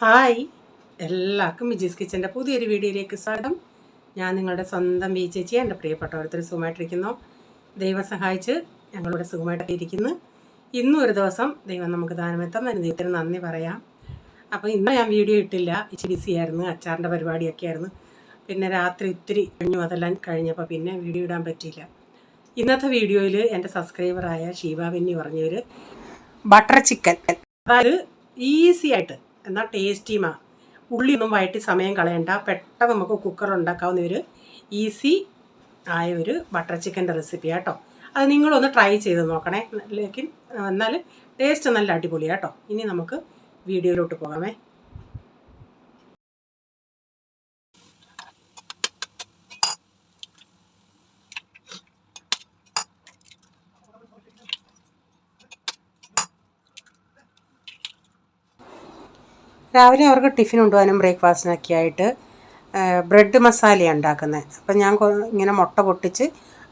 Hi, എല്ലാവർക്കും വിജീസ് കിച്ചൻ്റെ പുതിയൊരു വീഡിയോയിലേക്ക് സ്വാഗതം. ഞാൻ നിങ്ങളുടെ സ്വന്തം വി ചേച്ചി. എൻ്റെ പ്രിയപ്പെട്ടവരത്തിൽ സുഖമായിട്ടിരിക്കുന്നു. ദൈവം സഹായിച്ച് ഞങ്ങളിവിടെ സുഖമായിട്ടിരിക്കുന്നു. ഇന്നും ഒരു ദിവസം ദൈവം നമുക്ക് ദാനമെത്താൻ ദൈവത്തിന് നന്ദി പറയാം. അപ്പോൾ ഇന്ന് ഞാൻ വീഡിയോ ഇട്ടില്ല, ഇച്ചിരി ബിസിയായിരുന്നു, അച്ചാറിൻ്റെ പരിപാടിയൊക്കെ ആയിരുന്നു. പിന്നെ രാത്രി ഇത്തിരി അതെല്ലാം കഴിഞ്ഞപ്പോൾ പിന്നെ വീഡിയോ ഇടാൻ പറ്റിയില്ല. ഇന്നത്തെ വീഡിയോയിൽ എൻ്റെ സബ്സ്ക്രൈബറായ ഷീബാവിന്നി പറഞ്ഞൊരു ബട്ടർ ചിക്കൻ, അതായത് ഈസി ആയിട്ട് എന്നാൽ ടേസ്റ്റിയുമാ, ഉള്ളിയൊന്നും വഴറ്റി സമയം കളയണ്ട, പെട്ടെന്ന് നമുക്ക് കുക്കറിൽ ഉണ്ടാക്കാവുന്ന ഒരു ഈസി ആയ ഒരു ബട്ടർ ചിക്കൻ്റെ റെസിപ്പി കേട്ടോ. അത് നിങ്ങളൊന്ന് ട്രൈ ചെയ്ത് നോക്കണേ. എന്നാൽ ടേസ്റ്റ് നല്ല അടിപൊളിയാണ് കേട്ടോ. ഇനി നമുക്ക് വീഡിയോയിലോട്ട് പോകാമേ. രാവിലെ അവർക്ക് ടിഫിൻ കൊണ്ടുപോകാനും ബ്രേക്ക്ഫാസ്റ്റിനൊക്കെ ആയിട്ട് ബ്രെഡ് മസാലയാണ് ഉണ്ടാക്കുന്നത്. അപ്പം ഞാൻ ഇങ്ങനെ മുട്ട പൊട്ടിച്ച്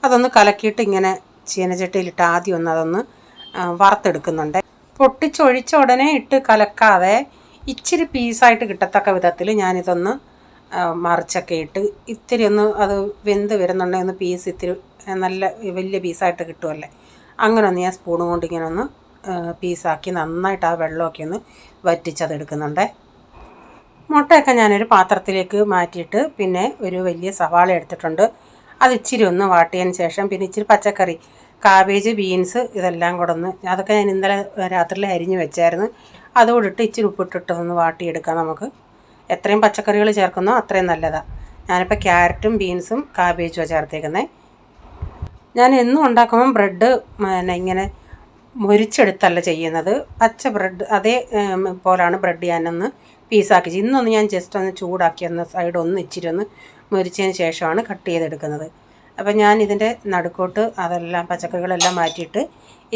അതൊന്ന് കലക്കിയിട്ട് ഇങ്ങനെ ചീനച്ചട്ടിയിലിട്ട് ആദ്യം ഒന്ന് അതൊന്ന് വറുത്തെടുക്കുന്നുണ്ട്. പൊട്ടിച്ചൊഴിച്ച ഉടനെ ഇട്ട് കലക്കാതെ ഇച്ചിരി പീസായിട്ട് കിട്ടത്തക്ക വിധത്തിൽ ഞാനിതൊന്ന് മറിച്ചൊക്കെ ഇട്ട് ഇത്തിരി ഒന്ന് അത് വെന്ത് വരുന്നുണ്ടെങ്കിൽ ഒന്ന് പീസ് ഇത്തിരി നല്ല വലിയ പീസായിട്ട് കിട്ടുമല്ലേ, അങ്ങനെ ഒന്ന് ഞാൻ സ്പൂൺ കൊണ്ട് ഇങ്ങനെ ഒന്ന് പീസാക്കി നന്നായിട്ട് ആ വെള്ളമൊക്കെ ഒന്ന് വറ്റിച്ചതെടുക്കുന്നുണ്ട്. മുട്ടയൊക്കെ ഞാനൊരു പാത്രത്തിലേക്ക് മാറ്റിയിട്ട് പിന്നെ ഒരു വലിയ സവാള എടുത്തിട്ടുണ്ട്. അത് ഇച്ചിരി ഒന്ന് വാട്ടിയതിന് ശേഷം പിന്നെ ഇച്ചിരി പച്ചക്കറി, കാബേജ്, ബീൻസ് ഇതെല്ലാം കൂടെ ഒന്ന് അതൊക്കെ ഞാൻ ഇന്നലെ രാത്രിയിൽ അരിഞ്ഞ് വെച്ചായിരുന്നു. അതുകൂടെ ഇട്ട് ഇച്ചിരി ഉപ്പിട്ടിട്ടൊന്ന് വാട്ടിയെടുക്കാം. നമുക്ക് എത്രയും പച്ചക്കറികൾ ചേർക്കുന്നോ അത്രയും നല്ലതാണ്. ഞാനിപ്പോൾ ക്യാരറ്റും ബീൻസും കാബേജുമാണ് ചേർത്തേക്കുന്നത്. ഞാൻ എന്നും ഉണ്ടാക്കുമ്പം ബ്രെഡ് ഇങ്ങനെ മുരിച്ചെടുത്തല്ല ചെയ്യുന്നത്, പച്ച ബ്രെഡ് അതേ പോലാണ് ബ്രെഡ് ഞാനൊന്ന് പീസാക്കി. ഇന്നൊന്ന് ഞാൻ ജസ്റ്റ് ഒന്ന് ചൂടാക്കി ഒന്ന് സൈഡ് ഒന്ന് ഇച്ചിരി ഒന്ന് മുരിച്ചതിന് ശേഷമാണ് കട്ട് ചെയ്തെടുക്കുന്നത്. അപ്പം ഞാൻ ഇതിൻ്റെ നടുക്കോട്ട് അതെല്ലാം പച്ചക്കറികളെല്ലാം മാറ്റിയിട്ട്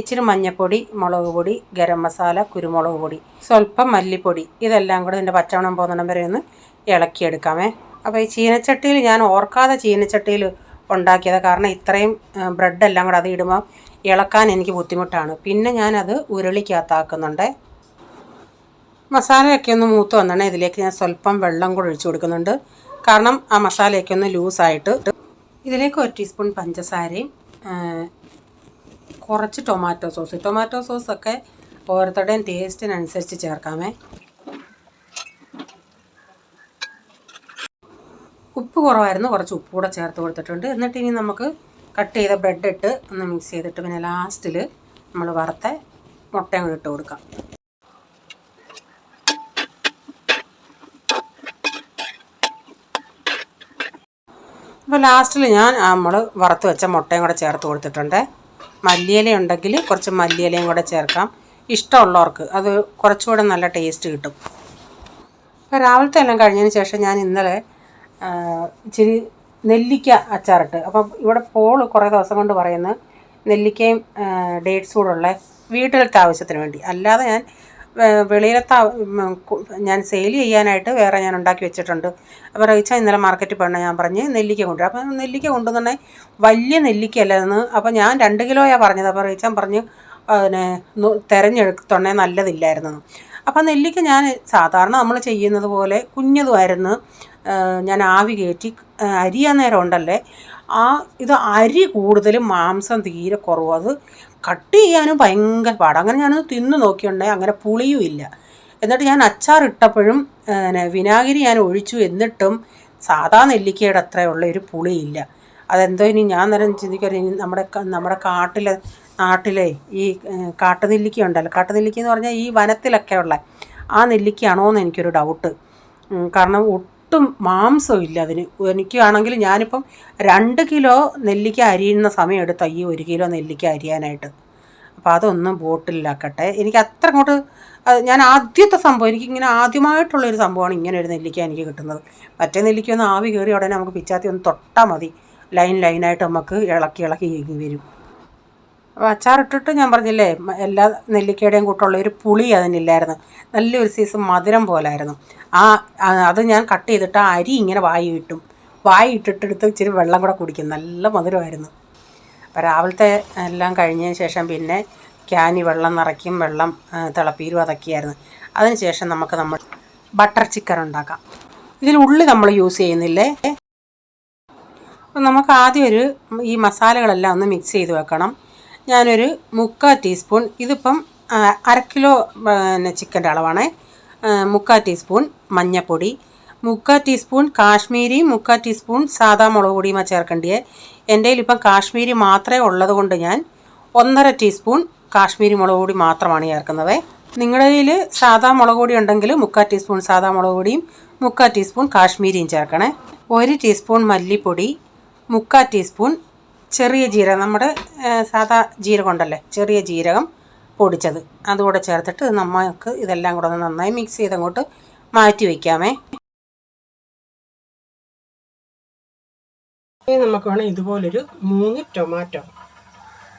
ഇച്ചിരി മഞ്ഞൾപ്പൊടി, മുളക് പൊടി, ഗരം മസാല, കുരുമുളക് പൊടി, സ്വല്പം മല്ലിപ്പൊടി ഇതെല്ലാം കൂടെ ഇതിൻ്റെ പച്ചമണം പോകുന്നിടം വരെ ഒന്ന് ഇളക്കിയെടുക്കാമേ. അപ്പോൾ ഈ ചീനച്ചട്ടിയിൽ ഞാൻ ഓർക്കാതെ ചീനച്ചട്ടിയിൽ ഉണ്ടാക്കിയത്, കാരണം ഇത്രയും ബ്രെഡെല്ലാം കൂടെ അത് ഇടുമ്പോൾ ഇളക്കാൻ എനിക്ക് ബുദ്ധിമുട്ടാണ്. പിന്നെ ഞാനത് ഉരുളിക്കകത്താക്കുന്നുണ്ട്. മസാലയൊക്കെ ഒന്ന് മൂത്ത് വന്നിട്ട് ഇതിലേക്ക് ഞാൻ സ്വല്പം വെള്ളം കൂടെ ഒഴിച്ചു കൊടുക്കുന്നുണ്ട്, കാരണം ആ മസാലയൊക്കെ ഒന്ന് ലൂസായിട്ട്. ഇതിലേക്ക് 1 ടീസ്പൂൺ പഞ്ചസാരയും കുറച്ച് ടൊമാറ്റോ സോസൊക്കെ ഓരോരുത്തരുടെയും ടേസ്റ്റിനനുസരിച്ച് ചേർക്കാമേ. ഉപ്പ് കുറവായിരുന്നു, കുറച്ച് ഉപ്പ് കൂടെ ചേർത്ത് കൊടുത്തിട്ടുണ്ട്. എന്നിട്ട് ഇനി നമുക്ക് കട്ട് ചെയ്ത ബ്രെഡ് ഇട്ട് ഒന്ന് മിക്സ് ചെയ്തിട്ട് പിന്നെ ലാസ്റ്റിൽ നമ്മൾ വറുത്ത മുട്ടയും കൂടി ഇട്ട് കൊടുക്കാം. അപ്പോൾ ലാസ്റ്റിൽ ഞാൻ നമ്മൾ വറുത്ത് വെച്ച മുട്ടയും കൂടെ ചേർത്ത് കൊടുത്തിട്ടുണ്ട്. മല്ലിയില ഉണ്ടെങ്കിൽ കുറച്ച് മല്ലിയിലയും കൂടെ ചേർക്കാം, ഇഷ്ടമുള്ളവർക്ക്. അത് കുറച്ചുകൂടെ നല്ല ടേസ്റ്റ് കിട്ടും. അപ്പോൾ രാവിലത്തെ എല്ലാം കഴിഞ്ഞതിന് ശേഷം ഞാൻ ഇന്നലെ ഇച്ചിരി നെല്ലിക്ക അച്ചാറിട്ട്. അപ്പം ഇവിടെ പോൾ കുറേ ദിവസം കൊണ്ട് പറയുന്നത് നെല്ലിക്കയും ഡേറ്റ്സും കൂടുള്ള വീട്ടിലത്തെ ആവശ്യത്തിന് വേണ്ടി, അല്ലാതെ ഞാൻ വെളിയിലത്തെ ഞാൻ സെയിൽ ചെയ്യാനായിട്ട് വേറെ ഞാൻ ഉണ്ടാക്കി വെച്ചിട്ടുണ്ട്. അപ്പോൾ റീച്ച ഇന്നലെ മാർക്കറ്റിൽ പോകണം, ഞാൻ പറഞ്ഞ് നെല്ലിക്ക കൊണ്ടുവരും. അപ്പം നെല്ലിക്ക കൊണ്ടുവന്നെ വലിയ നെല്ലിക്കയല്ലായിരുന്നു. അപ്പോൾ ഞാൻ 2 കിലോയാണ് പറഞ്ഞത്. അപ്പോൾ റീച്ചാൻ പറഞ്ഞ് അതിനെ തിരഞ്ഞെടുത്തുണ്ടേ നല്ലതില്ലായിരുന്നു. അപ്പം നെല്ലിക്ക ഞാൻ സാധാരണ നമ്മൾ ചെയ്യുന്നത് പോലെ കുഞ്ഞതുമായിരുന്നു. ഞാൻ ആവി കയറ്റി അരിയാൻ നേരം ഉണ്ടല്ലേ, ഇത് അരി കൂടുതലും മാംസം തീരെ കുറവും, അത് കട്ട് ചെയ്യാനും ഭയങ്കര പാടാണ്. അങ്ങനെ ഞാനത് തിന്ന് നോക്കിയുണ്ടേ അങ്ങനെ പുളിയും ഇല്ല. എന്നിട്ട് ഞാൻ അച്ചാറിട്ടപ്പോഴും വിനാഗിരി ഞാൻ ഒഴിച്ചു, എന്നിട്ടും സാധാ നെല്ലിക്കയുടെ അത്രയുള്ള ഒരു പുളിയില്ല. അതെന്തോ ഇനി ഞാൻ നേരം ചിന്തിക്കരുത്, നമ്മുടെ നാട്ടിലെ ഈ കാട്ടുനെല്ലിക്ക ഉണ്ടല്ലോ, കാട്ടുനെല്ലിക്ക എന്ന് പറഞ്ഞാൽ ഈ വനത്തിലൊക്കെ ഉള്ള ആ നെല്ലിക്കയാണോ എന്ന് എനിക്കൊരു ഡൗട്ട്. കാരണം ഒട്ടും മാംസം ഇല്ല അതിന്. എനിക്കാണെങ്കിൽ ഞാനിപ്പം 2 കിലോ നെല്ലിക്ക അരിയുന്ന സമയം എടുത്ത ഈ 1 കിലോ നെല്ലിക്ക അരിയാനായിട്ട്. അപ്പോൾ അതൊന്നും ബോട്ടിലാക്കട്ടെ. എനിക്ക് അത്ര അങ്ങോട്ട് ഞാൻ ആദ്യത്തെ സംഭവം, എനിക്കിങ്ങനെ ആദ്യമായിട്ടുള്ളൊരു സംഭവമാണ് ഇങ്ങനെ ഒരു നെല്ലിക്ക എനിക്ക് കിട്ടുന്നത്. മറ്റേ നെല്ലിക്ക ഒന്ന് ആവി കയറി ഉടനെ നമുക്ക് പിച്ചാത്തി ഒന്ന് തൊട്ടാൽ മതി, ലൈനായിട്ട് നമുക്ക് ഇളക്കി വരും. അപ്പോൾ അച്ചാറിട്ടിട്ട് ഞാൻ പറഞ്ഞില്ലേ, എല്ലാ നെല്ലിക്കയുടെയും കൂട്ടുള്ള ഒരു പുളി അതിനില്ലായിരുന്നു, നല്ലൊരു സൈസ് മധുരം പോലായിരുന്നു. അത് ഞാൻ കട്ട് ചെയ്തിട്ട് ആ അരി ഇങ്ങനെ വായിട്ടിട്ടെടുത്ത് ഇച്ചിരി വെള്ളം കൂടെ കുടിക്കും, നല്ല മധുരമായിരുന്നു. അപ്പോൾ രാവിലത്തെ എല്ലാം കഴിഞ്ഞതിന് ശേഷം പിന്നെ ക്യാനി വെള്ളം നിറയ്ക്കും, വെള്ളം തിളപ്പീരും അതൊക്കെയായിരുന്നു. അതിന് ശേഷം നമ്മൾ ബട്ടർ ചിക്കൻ ഉണ്ടാക്കാം. ഇതിൽ ഉള്ളി നമ്മൾ യൂസ് ചെയ്യുന്നില്ലേ. അപ്പം നമുക്ക് ആദ്യം ഈ മസാലകളെല്ലാം ഒന്ന് മിക്സ് ചെയ്ത് വെക്കണം. ഞാനൊരു 3/4 ടീസ്പൂൺ, ഇതിപ്പം 1/2 കിലോ ചിക്കൻ്റെ അളവാണ്. 3/4 ടീസ്പൂൺ മഞ്ഞൾപ്പൊടി, 3/4 ടീസ്പൂൺ കാശ്മീരിയും 3/4 ടീസ്പൂൺ സാദാ മുളക് പൊടിയുമാണ് ചേർക്കേണ്ടത്. എൻ്റെ കയ്യിലിപ്പം കാശ്മീരി മാത്രമേ ഉള്ളത് കൊണ്ട് ഞാൻ 1.5 ടീസ്പൂൺ കാശ്മീരി മുളക് പൊടി മാത്രമാണ് ചേർക്കുന്നത്. നിങ്ങളുടെ കയ്യിൽ സാദാ മുളക് പൊടി ഉണ്ടെങ്കിൽ 3/4 ടീസ്പൂൺ സാദാ മുളക് പൊടിയും 3/4 ടീസ്പൂൺ കാശ്മീരിയും ചേർക്കണേ. 1 ടീസ്പൂൺ മല്ലിപ്പൊടി, 3/4 ടീസ്പൂൺ ചെറിയ ജീരകം, നമ്മുടെ സാദാ ജീരകം ഉണ്ടല്ലേ, ചെറിയ ജീരകം പൊടിച്ചത്, അതുകൂടെ ചേർത്തിട്ട് നമുക്ക് ഇതെല്ലാം കൂടെ ഒന്ന് നന്നായി മിക്സ് ചെയ്ത് അങ്ങോട്ട് മാറ്റി വയ്ക്കാമേ. നമുക്ക് വേണം ഇതുപോലൊരു 3 ടൊമാറ്റോ,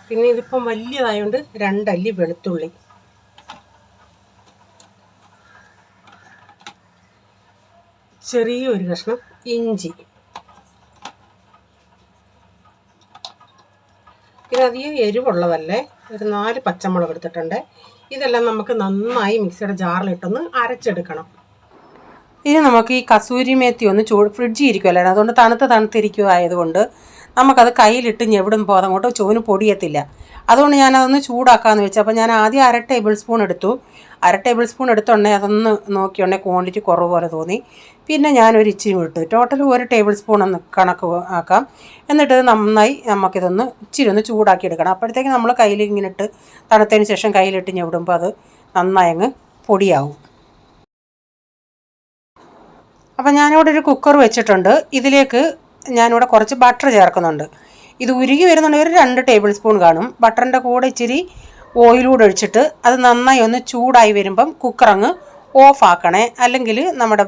പിന്നെ ഇതിപ്പം വലിയതായതുകൊണ്ട് 2 അല്ലി വെളുത്തുള്ളി, ചെറിയൊരു കഷ്ണം ഇഞ്ചി, ഇത് അധികം എരിവുള്ളതല്ലേ, ഒരു 4 പച്ചമുളക് എടുത്തിട്ടുണ്ട്. ഇതെല്ലാം നമുക്ക് നന്നായി മിക്സിയുടെ ജാറിലിട്ടൊന്ന് അരച്ചെടുക്കണം. ഇനി നമുക്ക് ഈ കസൂരി മേത്തി ഒന്ന് ഫ്രിഡ്ജിൽ ഇരിക്കുമല്ലോ, അതുകൊണ്ട് തണുത്തിരിക്കുമായതുകൊണ്ട് നമുക്കത് കയ്യിലിട്ട് ഞെവിടുമ്പോൾ അതങ്ങോട്ട് ചോന് പൊടിയത്തില്ല. അതുകൊണ്ട് ഞാനതൊന്ന് ചൂടാക്കാമെന്ന് വെച്ചു. അപ്പോൾ ഞാൻ ആദ്യം 1/2 ടേബിൾ സ്പൂൺ എടുത്തു. 1/2 ടേബിൾ സ്പൂൺ എടുത്തുകൊണ്ടേ അതൊന്ന് നോക്കിയോണ്ടേ ക്വാണ്ടിറ്റി കുറവ് പോലെ തോന്നി. പിന്നെ ഞാനൊരു ഇച്ചിരി ഇട്ടു, ടോട്ടൽ 1 ടേബിൾ സ്പൂൺ ഒന്ന് കണക്ക് ആക്കാം. എന്നിട്ട് നന്നായി നമുക്കിതൊന്ന് ഇച്ചിരി ഒന്ന് ചൂടാക്കി എടുക്കണം. അപ്പോഴത്തേക്ക് നമ്മൾ കയ്യിൽ ഇങ്ങനെ ഇട്ട് തണുത്തതിന് ശേഷം കയ്യിലിട്ട് ഞെവിടുമ്പോൾ അത് നന്നായി അങ്ങ് പൊടിയാവും. അപ്പം ഞാനിവിടെ ഒരു കുക്കർ വെച്ചിട്ടുണ്ട്. ഇതിലേക്ക് ഞാനിവിടെ കുറച്ച് ബട്ടർ ചേർക്കുന്നുണ്ട്. ഇത് ഉരുകി വരുന്നുണ്ടെങ്കിൽ ഒരു 2 ടേബിൾ സ്പൂൺ കാണും. ബട്ടറിൻ്റെ കൂടെ ഇച്ചിരി ഓയിലൂടെ ഒഴിച്ചിട്ട് അത് നന്നായി ഒന്ന് ചൂടായി വരുമ്പം കുക്കർ അങ്ങ് ഓഫ് ആക്കണേ. അല്ലെങ്കിൽ നമ്മുടെ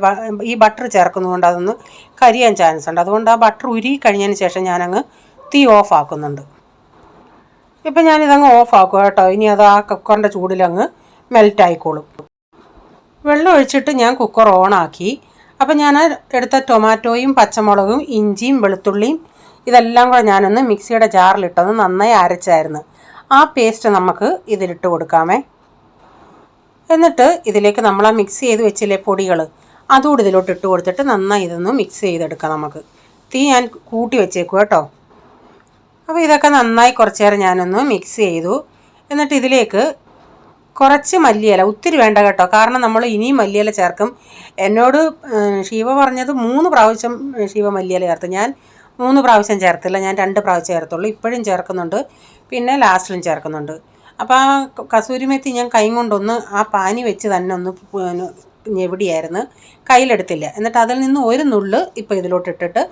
ഈ ബട്ടർ ചേർക്കുന്നതുകൊണ്ട് അതൊന്ന് കരിയാൻ ചാൻസ് ഉണ്ട്. അതുകൊണ്ട് ആ ബട്ടർ ഉരുകി കഴിഞ്ഞതിന് ശേഷം ഞാനങ്ങ് തീ ഓഫ് ആക്കുന്നുണ്ട്. ഇപ്പം ഞാനിതങ്ങ് ഓഫ് ആക്കുക കേട്ടോ. ഇനി അത് ആ കുക്കറിൻ്റെ ചൂടിലങ്ങ് മെൽറ്റ് ആയിക്കോളും. വെള്ളം ഒഴിച്ചിട്ട് ഞാൻ കുക്കർ ഓണാക്കി. അപ്പം ഞാൻ എടുത്ത ടൊമാറ്റോയും പച്ചമുളകും ഇഞ്ചിയും വെളുത്തുള്ളിയും ഇതെല്ലാം കൂടെ ഞാനൊന്ന് മിക്സിയുടെ ജാറിലിട്ടൊന്ന് നന്നായി അരച്ചായിരുന്നു. ആ പേസ്റ്റ് നമുക്ക് ഇതിലിട്ട് കൊടുക്കാമേ. എന്നിട്ട് ഇതിലേക്ക് നമ്മൾ ആ മിക്സ് ചെയ്ത് വെച്ചില്ലേ പൊടികൾ, അതുകൂടി ഇതിലോട്ട് ഇട്ട് കൊടുത്തിട്ട് നന്നായി ഇതൊന്ന് മിക്സ് ചെയ്തെടുക്കാം. നമുക്ക് തീ ഞാൻ കൂട്ടി വെച്ചേക്കും കേട്ടോ. അപ്പോൾ ഇതൊക്കെ നന്നായി കുറച്ച് നേരം ഞാനൊന്ന് മിക്സ് ചെയ്തു. എന്നിട്ട് ഇതിലേക്ക് കുറച്ച് മല്ലിയില, ഒത്തിരി വേണ്ട കേട്ടോ, കാരണം നമ്മൾ ഇനിയും മല്ലിയില ചേർക്കും. എന്നോട് ശിവ പറഞ്ഞത് 3 പ്രാവശ്യം ശിവ മല്ലിയില ചേർത്ത്. ഞാൻ 3 പ്രാവശ്യം ചേർത്തില്ല, ഞാൻ 2 പ്രാവശ്യം ചേർത്തുള്ളൂ. ഇപ്പോഴും ചേർക്കുന്നുണ്ട്, പിന്നെ ലാസ്റ്റിലും ചേർക്കുന്നുണ്ട്. അപ്പോൾ ആ കസൂരി മേത്തി ഞാൻ കൈ കൊണ്ടൊന്ന് ആ പാനി വെച്ച് തന്നെ ഒന്ന് ഞെവിടിയായിരുന്നു, കയ്യിലെടുത്തില്ല. എന്നിട്ട് അതിൽ നിന്ന് ഒരു നുള്ള് ഇപ്പോൾ ഇതിലോട്ട് ഇട്ടിട്ട്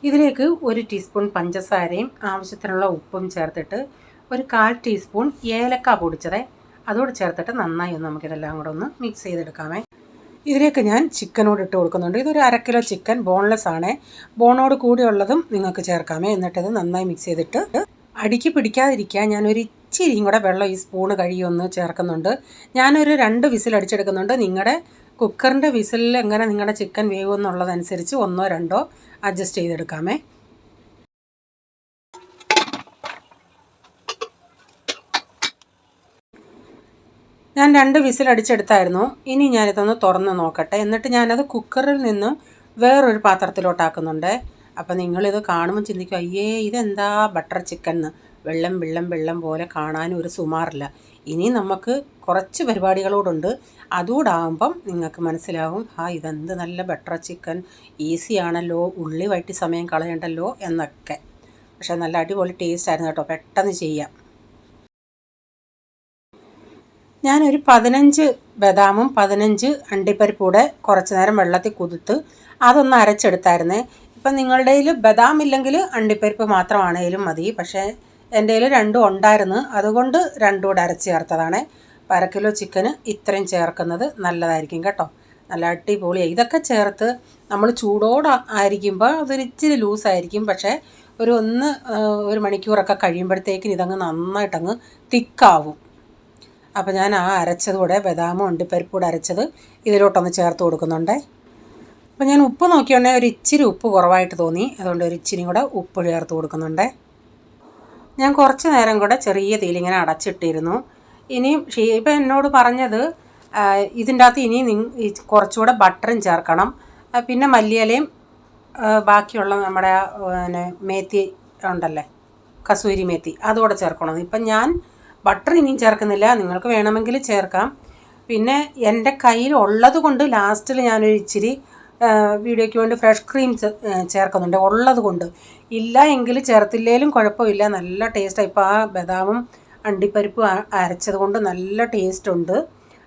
ഇതിലേക്ക് 1 ടീസ്പൂൺ പഞ്ചസാരയും ആവശ്യത്തിനുള്ള ഉപ്പും ചേർത്തിട്ട് ഒരു 1/4 ടീസ്പൂൺ ഏലക്ക പൊടിച്ചത് അതോട് ചേർത്തിട്ട് നന്നായി ഒന്ന് നമുക്കിതെല്ലാം കൂടെ ഒന്ന് മിക്സ് ചെയ്തെടുക്കാമേ. ഇതിലേക്ക് ഞാൻ ചിക്കനോട് ഇട്ട് കൊടുക്കുന്നുണ്ട്. ഇതൊരു 1/2 കിലോ ചിക്കൻ, ബോൺലെസ് ആണ്. ബോണോട് കൂടിയുള്ളതും നിങ്ങൾക്ക് ചേർക്കാമേ. എന്നിട്ടത് നന്നായി മിക്സ് ചെയ്തിട്ട് അടിക്ക് പിടിക്കാതിരിക്കാൻ ഞാനൊരു ഇച്ചിരിയും കൂടെ വെള്ളം ഈ സ്പൂണ് കഴിയൊന്ന് ചേർക്കുന്നുണ്ട്. ഞാനൊരു 2 വിസിൽ അടിച്ചെടുക്കുന്നുണ്ട്. നിങ്ങളുടെ കുക്കറിൻ്റെ വിസിലിൽ എങ്ങനെ നിങ്ങളുടെ ചിക്കൻ വേവുമെന്നുള്ളതനുസരിച്ച് 1ഓ 2ഓ അഡ്ജസ്റ്റ് ചെയ്തെടുക്കാമേ. ഞാൻ 2 വിസിൽ അടിച്ചെടുത്തായിരുന്നു. ഇനി ഞാനിതൊന്ന് തുറന്ന് നോക്കട്ടെ. എന്നിട്ട് ഞാനത് കുക്കറിൽ നിന്നും വേറൊരു പാത്രത്തിലോട്ടാക്കുന്നുണ്ട്. അപ്പം നിങ്ങളിത് കാണുമ്പോൾ ചിന്തിക്കും, അയ്യേ ഇതെന്താ ബട്ടർ ചിക്കൻ എന്ന്. വെള്ളം പോലെ കാണാനും ഒരു സുമാറില്ല. ഇനി നമുക്ക് കുറച്ച് പരിപാടികളോടുണ്ട്. അതുകൂടാകുമ്പം നിങ്ങൾക്ക് മനസ്സിലാവും, ഇതെന്ത് നല്ല ബട്ടർ ചിക്കൻ, ഈസിയാണല്ലോ, ഉള്ളി വഴറ്റി സമയം കളയണ്ടല്ലോ എന്നൊക്കെ. പക്ഷേ നല്ല അടിപൊളി ടേസ്റ്റ് ആയിരുന്നു കേട്ടോ, പെട്ടെന്ന് ചെയ്യാം. ഞാനൊരു 15 ബദാമും 15 അണ്ടിപ്പരിപ്പും കൂടെ കുറച്ച് നേരം വെള്ളത്തിൽ കുതിർത്ത് അതൊന്ന് അരച്ചെടുത്തായിരുന്നേ. ഇപ്പം നിങ്ങളുടെ കയ്യിൽ ബദാം ഇല്ലെങ്കിൽ അണ്ടിപ്പരിപ്പ് മാത്രമാണേലും മതി. പക്ഷേ എൻ്റെ കയ്യിൽ 2 ഉണ്ടായിരുന്നു, അതുകൊണ്ട് 2 കൂടെ അരച്ച് ചേർത്തതാണ്. 1/2 കിലോ ചിക്കന് ഇത്രയും ചേർക്കുന്നത് നല്ലതായിരിക്കും കേട്ടോ, നല്ല അടിപൊളിയായി. ഇതൊക്കെ ചേർത്ത് നമ്മൾ ചൂടോടെ ആയിരിക്കുമ്പോൾ അതൊരു ഇച്ചിരി ലൂസായിരിക്കും. പക്ഷേ ഒരു മണിക്കൂറൊക്കെ കഴിയുമ്പോഴത്തേക്കിന് ഇതങ്ങ് നന്നായിട്ടങ്ങ് തിക്കാവും. അപ്പോൾ ഞാൻ ആ അരച്ചതുകൂടെ ബദാമും അണ്ടിപ്പരിപ്പൂടെ അരച്ചത് ഇതിലോട്ടൊന്ന് ചേർത്ത് കൊടുക്കുന്നുണ്ട്. അപ്പോൾ ഞാൻ ഉപ്പ് നോക്കിയോണ്ടെങ്കിൽ ഒരു ഇച്ചിരി ഉപ്പ് കുറവായിട്ട് തോന്നി, അതുകൊണ്ട് ഒരു ഇച്ചിരി കൂടെ ഉപ്പ് ചേർത്ത് കൊടുക്കുന്നുണ്ട്. ഞാൻ കുറച്ച് നേരം കൂടെ ചെറിയ തീയിലിങ്ങനെ അടച്ചിട്ടിരുന്നു. ഇനിയും ഇപ്പം എന്നോട് പറഞ്ഞത് ഇതിൻ്റെ അകത്ത് ഇനി കുറച്ചുകൂടെ ബട്ടറും ചേർക്കണം. പിന്നെ മല്ലിയിലയും ബാക്കിയുള്ള നമ്മുടെ പിന്നെ മേത്തി ഉണ്ടല്ലേ, കസൂരി മേത്തി, അതുകൂടെ ചേർക്കണം. ഇപ്പം ഞാൻ ബട്ടർ ഇനിയും ചേർക്കുന്നില്ല, നിങ്ങൾക്ക് വേണമെങ്കിൽ ചേർക്കാം. പിന്നെ എൻ്റെ കയ്യിലുള്ളത് കൊണ്ട് ലാസ്റ്റിൽ ഞാനൊരു ഇച്ചിരി വീഡിയോയ്ക്ക് വേണ്ടി ഫ്രഷ് ക്രീം ചേർക്കുന്നുണ്ട്, ഉള്ളത് കൊണ്ട്. ഇല്ല എങ്കിൽ ചേർത്തില്ലേലും കുഴപ്പമില്ല, നല്ല ടേസ്റ്റാണ്. ഇപ്പോൾ ആ ബദാമും അണ്ടിപ്പരിപ്പും അരച്ചത് കൊണ്ട് നല്ല ടേസ്റ്റ് ഉണ്ട്.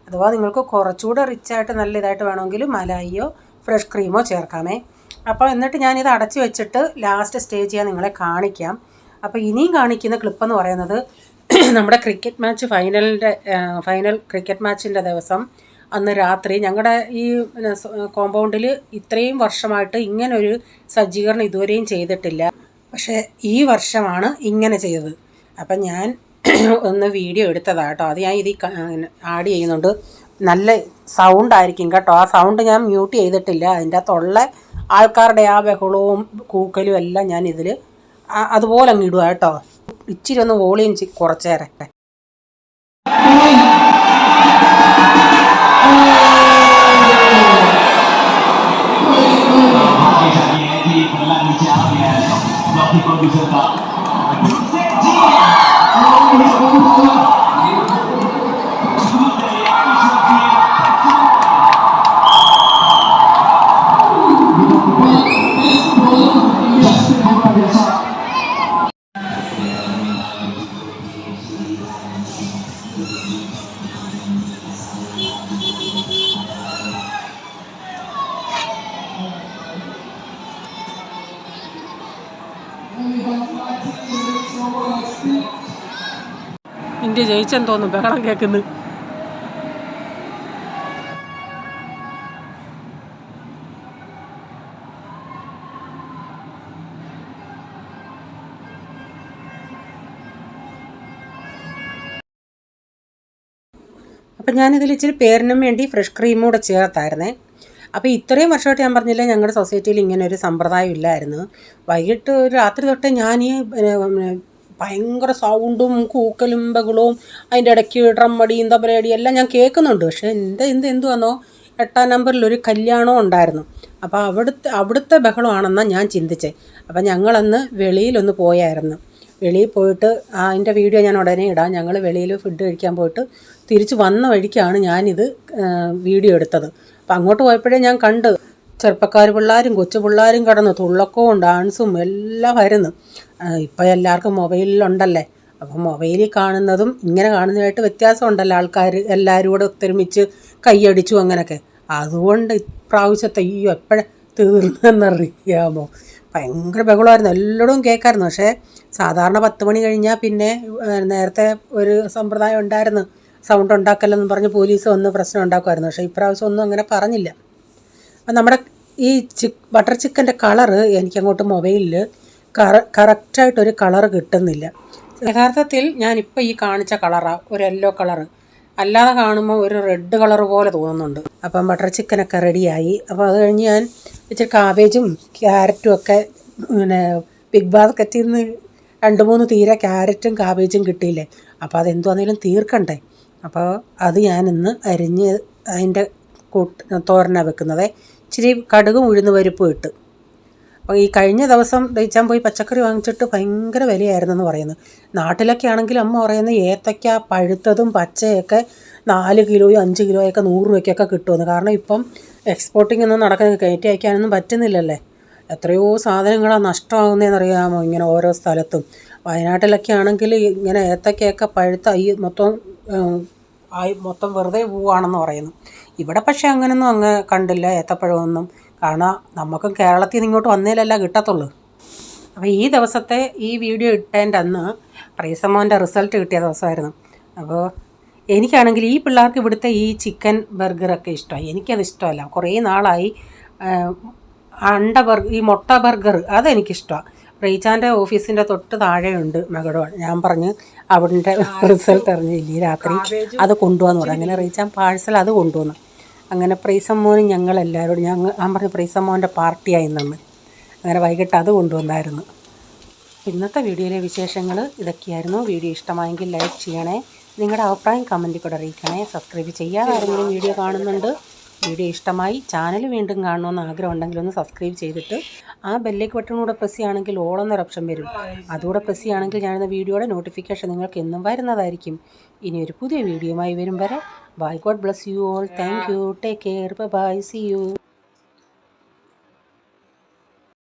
അഥവാ നിങ്ങൾക്ക് കുറച്ചുകൂടെ റിച്ചായിട്ട് നല്ല ഇതായിട്ട് വേണമെങ്കിൽ മലായിയോ ഫ്രഷ് ക്രീമോ ചേർക്കാമേ. അപ്പോൾ എന്നിട്ട് ഞാനിത് അടച്ച് വെച്ചിട്ട് ലാസ്റ്റ് സ്റ്റേജ് ഞാൻ നിങ്ങളെ കാണിക്കാം. അപ്പോൾ ഇനിയും കാണിക്കുന്ന ക്ലിപ്പെന്ന് പറയുന്നത് നമ്മുടെ ക്രിക്കറ്റ് മാച്ച് ഫൈനൽ ക്രിക്കറ്റ് മാച്ചിൻ്റെ ദിവസം അന്ന് രാത്രി ഞങ്ങളുടെ ഈ കോമ്പൗണ്ടിൽ ഇത്രയും വർഷമായിട്ട് ഇങ്ങനൊരു സജ്ജീകരണം ഇതുവരെയും ചെയ്തിട്ടില്ല. പക്ഷേ ഈ വർഷമാണ് ഇങ്ങനെ ചെയ്തത്. അപ്പം ഞാൻ ഒന്ന് വീഡിയോ എടുത്തതാണ് കേട്ടോ. അത് ഞാൻ ഇതിൽ ആഡ് ചെയ്യുന്നുണ്ട്. നല്ല സൗണ്ടായിരിക്കും കേട്ടോ. ആ സൗണ്ട് ഞാൻ മ്യൂട്ട് ചെയ്തിട്ടില്ല. അതിൻ്റെ അകത്തുള്ള ആൾക്കാരുടെ ആ ബഹളവും കൂക്കലും എല്ലാം ഞാൻ ഇതിൽ അതുപോലെ അങ്ങ് ഇടുക കേട്ടോ. ഇച്ചിരി ഒന്ന് വോളിയം കുറച്ചേരെ. ഇന്ത്യ ജയിച്ചെന്ന് തോന്നുന്നു, ബഹളം കേൾക്കുന്നു. അപ്പം ഞാനിതിൽ ഇച്ചിരി പേരിനും വേണ്ടി ഫ്രഷ് ക്രീമും കൂടെ ചേർത്തായിരുന്നേ. അപ്പോൾ ഇത്രയും വർഷമായിട്ട് ഞാൻ പറഞ്ഞില്ല, ഞങ്ങളുടെ സൊസൈറ്റിയിൽ ഇങ്ങനെ ഒരു സമ്പ്രദായം ഇല്ലായിരുന്നു. വൈകിട്ട് രാത്രി തൊട്ട് ഞാൻ ഈ ഭയങ്കര സൗണ്ടും കൂക്കലും ബഹളവും അതിൻ്റെ ഇടയ്ക്ക് ഡ്രം അടിയും തബലയടിയും എല്ലാം ഞാൻ കേൾക്കുന്നുണ്ട്. പക്ഷേ എന്തുവന്നോ 8ാം നമ്പറിലൊരു കല്യാണം ഉണ്ടായിരുന്നു. അപ്പോൾ അവിടുത്തെ ബഹളമാണെന്നാണ് ഞാൻ ചിന്തിച്ചത്. അപ്പം ഞങ്ങളന്ന് വെളിയിലൊന്ന് പോയായിരുന്നു. വെളിയിൽ പോയിട്ട് അതിൻ്റെ വീഡിയോ ഞാൻ ഉടനെ ഇടാം. ഞങ്ങൾ വെളിയിൽ ഫുഡ് കഴിക്കാൻ പോയിട്ട് തിരിച്ച് വന്ന വഴിക്കാണ് ഞാനിത് വീഡിയോ എടുത്തത്. അപ്പം അങ്ങോട്ട് പോയപ്പോഴേ ഞാൻ കണ്ട് ചെറുപ്പക്കാർ പിള്ളേരും കൊച്ചു പിള്ളേരും കിടന്ന് തുള്ളക്കവും ഡാൻസും എല്ലാം വരുന്നു. ഇപ്പം എല്ലാവർക്കും മൊബൈലിലുണ്ടല്ലേ. അപ്പം മൊബൈലിൽ കാണുന്നതും ഇങ്ങനെ കാണുന്നതായിട്ട് വ്യത്യാസമുണ്ടല്ലോ. ആൾക്കാർ എല്ലാവരും കൂടെ ഒത്തൊരുമിച്ച് കൈയടിച്ചു അങ്ങനെയൊക്കെ. അതുകൊണ്ട് ഇപ്രാവശ്യത്തെ എപ്പോഴും തീർന്നെന്നറിയാമോ, ഭയങ്കര ബഹളമായിരുന്നു, എല്ലായിടും കേൾക്കായിരുന്നു. പക്ഷേ സാധാരണ 10 മണി കഴിഞ്ഞാൽ പിന്നെ നേരത്തെ ഒരു സമ്പ്രദായം ഉണ്ടായിരുന്നു, സൗണ്ട് ഉണ്ടാക്കല്ലെന്ന് പറഞ്ഞ് പോലീസ് വന്ന് പ്രശ്നം ഉണ്ടാക്കുമായിരുന്നു. പക്ഷേ ഇപ്രാവശ്യം ഒന്നും അങ്ങനെ പറഞ്ഞില്ല. അപ്പം നമ്മുടെ ഈ ബട്ടർ ചിക്കൻ്റെ കളറ് എനിക്കങ്ങോട്ട് മൊബൈലിൽ കറക്റ്റായിട്ടൊരു കളറ് കിട്ടുന്നില്ല. യഥാർത്ഥത്തിൽ ഞാനിപ്പോൾ ഈ കാണിച്ച കളറാണ് ഒരു യെല്ലോ കളറ്, അല്ലാതെ കാണുമ്പോൾ ഒരു റെഡ് കളർ പോലെ തോന്നുന്നുണ്ട്. അപ്പം ബട്ടർ ചിക്കനൊക്കെ റെഡിയായി. അപ്പോൾ അത് കഴിഞ്ഞ് ഞാൻ ഇച്ചിരി കാബേജും ക്യാരറ്റും ഒക്കെ പിന്നെ ബിഗ് ബാസ്ക്കറ്റിൽ നിന്ന് 2-3 തീരെ ക്യാരറ്റും കാബേജും കിട്ടിയില്ലേ. അപ്പോൾ അതെന്തുവാണെങ്കിലും തീർക്കണ്ടേ. അപ്പോൾ അത് ഞാനിന്ന് അരിഞ്ഞ് അതിൻ്റെ തോരനാണ് വെക്കുന്നത്. ഇച്ചിരി കടുകും ഉഴുന്ന് പരിപ്പും ഇട്ട്. അപ്പോൾ ഈ കഴിഞ്ഞ ദിവസം ദയിച്ചാൻ പോയി പച്ചക്കറി വാങ്ങിച്ചിട്ട് ഭയങ്കര വിലയായിരുന്നെന്ന് പറയുന്നത്. നാട്ടിലൊക്കെ ആണെങ്കിൽ അമ്മ പറയുന്നത് ഏത്തയ്ക്ക പഴുത്തതും പച്ചയൊക്കെ 4 കിലോയും 5 കിലോയൊക്കെ 100 രൂപയ്ക്കൊക്കെ കിട്ടുമെന്ന്. കാരണം ഇപ്പം എക്സ്പോർട്ടിംഗ് ഒന്നും നടക്കുന്നത്, കയറ്റി അയക്കാനൊന്നും പറ്റുന്നില്ലല്ലേ. എത്രയോ സാധനങ്ങളാണ് നഷ്ടമാകുന്നതെന്നറിയാമോ ഇങ്ങനെ ഓരോ സ്ഥലത്തും. വയനാട്ടിലൊക്കെ ആണെങ്കിൽ ഇങ്ങനെ ഏത്തയ്ക്കയൊക്കെ പഴുത്ത മൊത്തം വെറുതെ പോവുകയാണെന്ന് പറയുന്നു. ഇവിടെ പക്ഷേ അങ്ങനെയൊന്നും കണ്ടില്ല ഏത്തപ്പഴമൊന്നും. കാരണം നമുക്കും കേരളത്തിൽ നിന്ന് ഇങ്ങോട്ട് വന്നേലല്ല കിട്ടത്തുള്ളൂ. അപ്പോൾ ഈ ദിവസത്തെ ഈ വീഡിയോ ഇട്ടതിൻ്റെ അന്ന് പ്രൈസമോൻ്റെ റിസൾട്ട് കിട്ടിയ ദിവസമായിരുന്നു. അപ്പോൾ എനിക്കാണെങ്കിൽ ഈ പിള്ളേർക്ക് ഇവിടുത്തെ ഈ ചിക്കൻ ബർഗറൊക്കെ ഇഷ്ടമായി. എനിക്കത് ഇഷ്ടമല്ല. കുറേ നാളായി ഈ മുട്ട ബർഗർ അതെനിക്കിഷ്ടമാണ്. റീച്ചാൻ്റെ ഓഫീസിൻ്റെ തൊട്ട് താഴെയുണ്ട് മെഗഡോൺ. ഞാൻ പറഞ്ഞ് അവിടെ റിസൾട്ട് അറിഞ്ഞില്ലേ രാത്രി അത് കൊണ്ടുപോകാന്ന് പറഞ്ഞു. അങ്ങനെ റീച്ചാൻ പാഴ്സൽ അത് കൊണ്ടുവന്നു. അങ്ങനെ പ്രൈസമ്മോനും ഞങ്ങളെല്ലാവരോടും ഞാൻ പറഞ്ഞ പ്രൈസമ്മോൻ്റെ പാർട്ടിയായി നിന്ന് അങ്ങനെ വൈകിട്ട് അത് കൊണ്ടുവന്നായിരുന്നു. ഇന്നത്തെ വീഡിയോയിലെ വിശേഷങ്ങൾ ഇതൊക്കെയായിരുന്നു. വീഡിയോ ഇഷ്ടമായെങ്കിൽ ലൈക്ക് ചെയ്യണേ, നിങ്ങളുടെ അഭിപ്രായം കമൻറ്റിൽ കൂടെ അറിയിക്കണേ. സബ്സ്ക്രൈബ് ചെയ്യാതെ ആരെങ്കിലും വീഡിയോ കാണുന്നുണ്ട്, വീഡിയോ ഇഷ്ടമായി ചാനൽ വീണ്ടും കാണണമെന്ന് ആഗ്രഹം ഉണ്ടെങ്കിൽ ഒന്ന് സബ്സ്ക്രൈബ് ചെയ്തിട്ട് ആ ബെല്ലേക്ക് ബട്ടൺ കൂടെ പ്രസ് ചെയ്യുകയാണെങ്കിൽ ഓൾ എന്നൊരു ഓപ്ഷൻ വരും. അതുകൂടെ പ്രസ് ചെയ്യുകയാണെങ്കിൽ ഞാനിന്ന് വീഡിയോയുടെ നോട്ടിഫിക്കേഷൻ നിങ്ങൾക്ക് എന്നും വരുന്നതായിരിക്കും. ഇനി ഒരു പുതിയ വീഡിയോയുമായി വരും വരെ bye. God bless you all. Thank you. Take care. Bye. See U.